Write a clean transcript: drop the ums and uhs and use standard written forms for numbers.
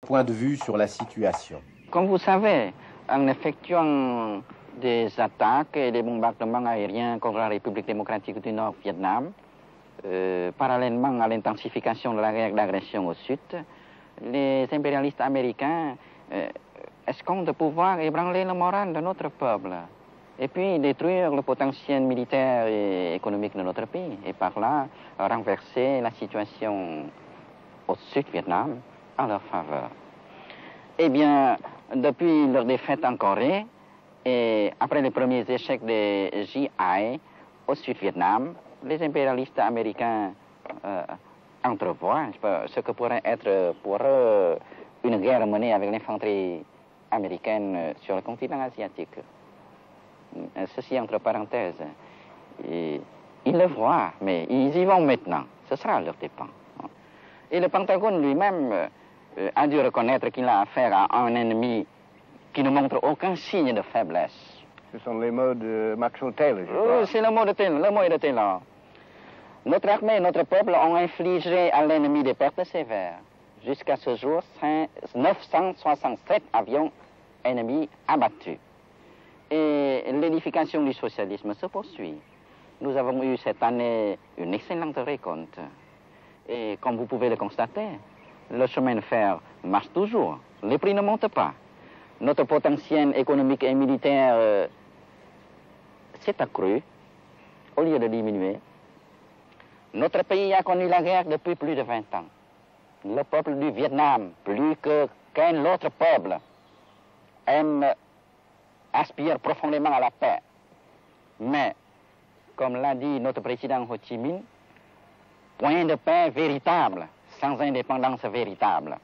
point de vue sur la situation. Comme vous savez, en effectuant des attaques et des bombardements aériens contre la République démocratique du Nord Vietnam, parallèlement à l'intensification de la guerre d'agression au sud, les impérialistes américains escomptent de pouvoir ébranler le moral de notre peuple et puis détruire le potentiel militaire et économique de notre pays et par là renverser la situation au sud Vietnam en leur faveur. Eh bien, depuis leur défaite en Corée et après les premiers échecs des GI au sud Vietnam, les impérialistes américains entrevoient ce que pourrait être pour eux une guerre menée avec l'infanterie américaine sur le continent asiatique. Ceci entre parenthèses. Et ils le voient, mais ils y vont maintenant. Ce sera à leur dépens. Et le Pentagone lui-même a dû reconnaître qu'il a affaire à un ennemi qui ne montre aucun signe de faiblesse. Ce sont les mots de Maxwell Taylor, je crois. crois. C'est le mot de Taylor, le mot est de Taylor. Notre armée et notre peuple ont infligé à l'ennemi des pertes sévères. Jusqu'à ce jour, 967 avions ennemis abattus. Et l'édification du socialisme se poursuit. Nous avons eu cette année une excellente récolte. Et comme vous pouvez le constater, le chemin de fer marche toujours. Les prix ne montent pas. Notre potentiel économique et militaire s'est accru au lieu de diminuer. Notre pays a connu la guerre depuis plus de 20 ans. Le peuple du Vietnam, plus qu'un autre peuple, aspire profondément à la paix. Mais, comme l'a dit notre président Ho Chi Minh, point de paix véritable sans indépendance véritable.